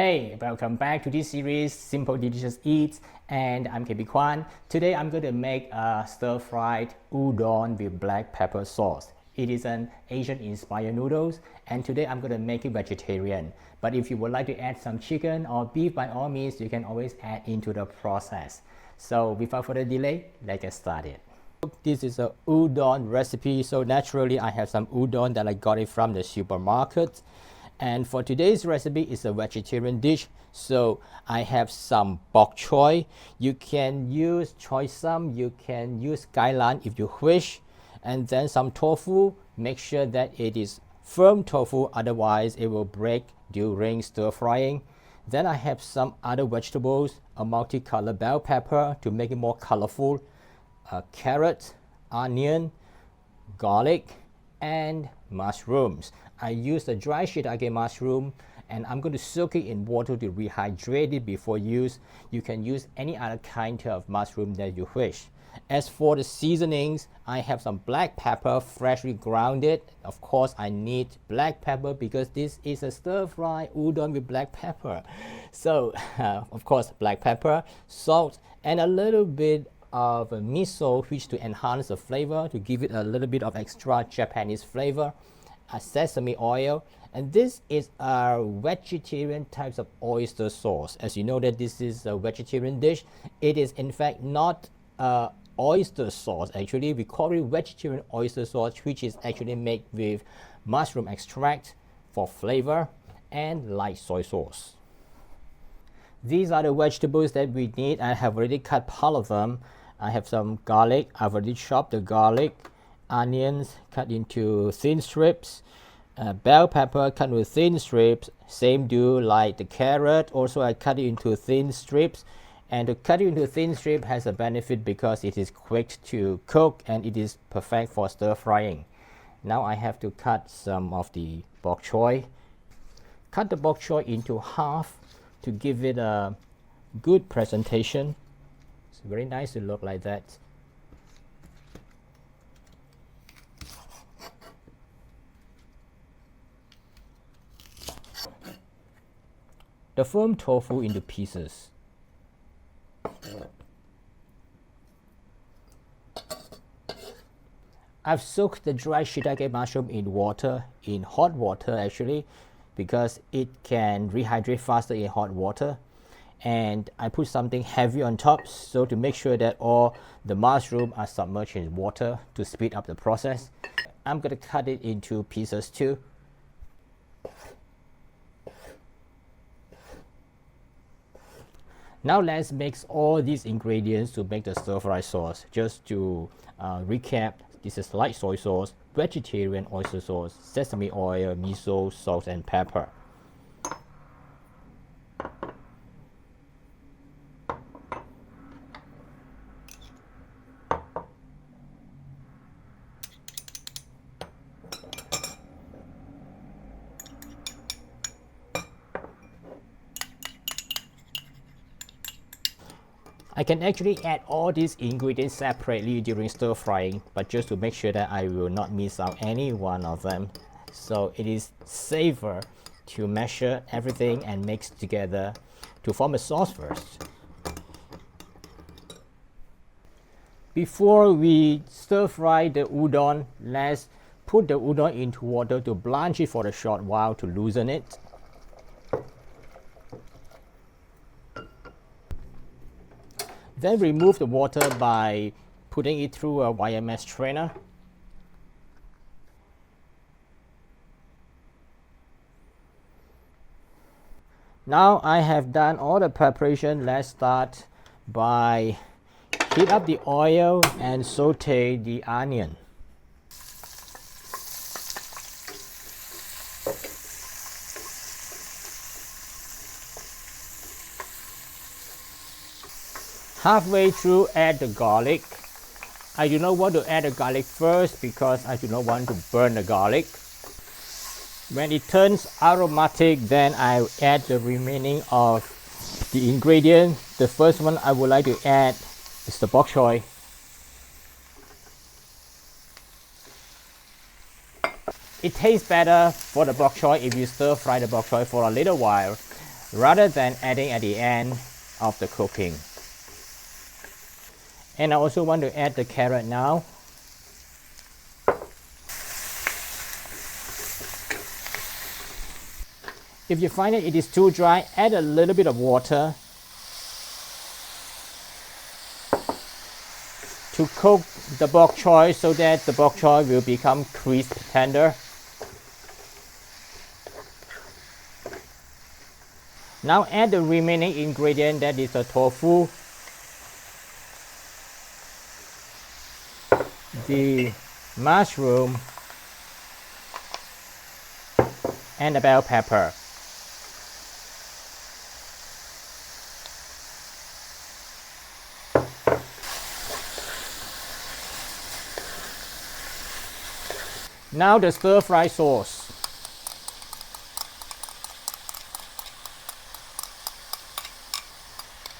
Hey, welcome back to this series, Simple Delicious Eats, and I'm KB Kwan. Today I'm going to make a stir-fried udon with black pepper sauce. It is an Asian-inspired noodles, and today I'm going to make it vegetarian. But if you would like to add some chicken or beef, by all means, you can always add into the process. So without further delay, let's get started. This is a udon recipe, so naturally I have some udon that I got it from the supermarket. And for today's recipe, it's a vegetarian dish. So I have some bok choy. You can use choy sum, you can use kailan if you wish. And then some tofu. Make sure that it is firm tofu, otherwise it will break during stir frying. Then I have some other vegetables, a multicolored bell pepper to make it more colorful, carrot, onion, garlic, and mushrooms. I use the dry shitake mushroom, and I'm going to soak it in water to rehydrate it before use. You can use any other kind of mushroom that you wish. As for the seasonings, I have some black pepper freshly grounded. Of course, I need black pepper because this is a stir-fry udon with black pepper. So, of course, black pepper, salt, and a little bit of miso, which to enhance the flavor, to give it a little bit of extra Japanese flavor. A sesame oil, and this is a vegetarian types of oyster sauce. As you know that this is a vegetarian dish, it is in fact not oyster sauce. Actually, we call it vegetarian oyster sauce, which is actually made with mushroom extract for flavor and light soy sauce. These are the vegetables that we need. I have already cut part of them. I have some garlic. I've already chopped the garlic. Onions cut into thin strips, bell pepper cut into thin strips, same do like the carrot, also I cut it into thin strips. And to cut it into thin strip has a benefit because it is quick to cook and it is perfect for stir frying. Now I have to cut some of the bok choy. Cut the bok choy into half to give it a good presentation. It's very nice to look like that. The firm tofu into pieces. I've soaked the dry shitake mushroom in water, in hot water actually, because it can rehydrate faster in hot water. And I put something heavy on top, so to make sure that all the mushroom are submerged in water to speed up the process. I'm going to cut it into pieces too. Now let's mix all these ingredients to make the stir-fry sauce. Just to recap, this is light soy sauce, vegetarian oyster sauce, sesame oil, miso, salt, and pepper. I can actually add all these ingredients separately during stir frying, but just to make sure that I will not miss out any one of them. So it is safer to measure everything and mix together to form a sauce first. Before we stir fry the udon, let's put the udon into water to blanch it for a short while to loosen it. Then remove the water by putting it through a wire mesh strainer. Now I have done all the preparation. Let's start by heat up the oil and saute the onion. Halfway through, add the garlic. I do not want to add the garlic first because I do not want to burn the garlic. When it turns aromatic, then I add the remaining of the ingredients. The first one I would like to add is the bok choy. It tastes better for the bok choy if you stir fry the bok choy for a little while. rather than adding at the end of the cooking. And I also want to add the carrot now. If you find that it is too dry, add a little bit of water to cook the bok choy so that the bok choy will become crisp tender. Now add the remaining ingredient, that is the tofu, the mushroom, and the bell pepper. Now the stir-fry sauce.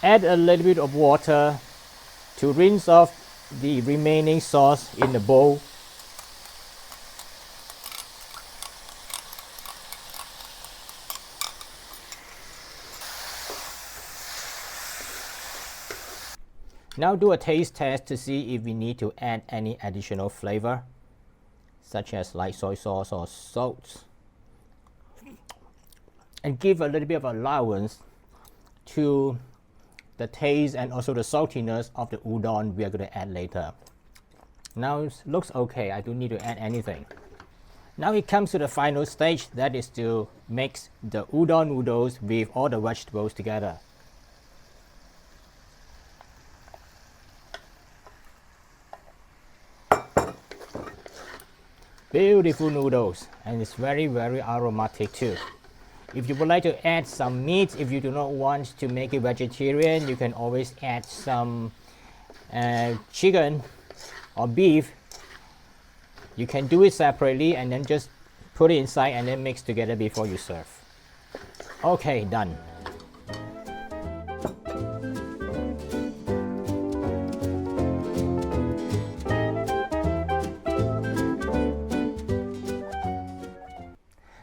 Add a little bit of water to rinse off the remaining sauce in the bowl. Now do a taste test to see if we need to add any additional flavor, such as like soy sauce or salt, and give a little bit of allowance to the taste and also the saltiness of the udon we are going to add later. Now it looks okay, I don't need to add anything. Now it comes to the final stage, that is to mix the udon noodles with all the vegetables together. Beautiful noodles, and it's very aromatic too. If you would like to add some meat, if you do not want to make it vegetarian, you can always add some chicken or beef. You can do it separately and then just put it inside and then mix together before you serve. Okay, done.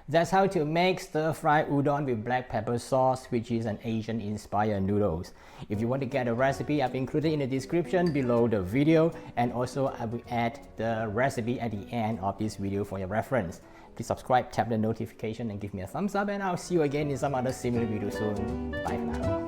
That's how to make stir-fried udon with black pepper sauce, which is an Asian-inspired noodles. If you want to get a recipe, I've included in the description below the video, and also I will add the recipe at the end of this video for your reference. Please subscribe, tap the notification, and give me a thumbs up, and I'll see you again in some other similar video soon. Bye for now.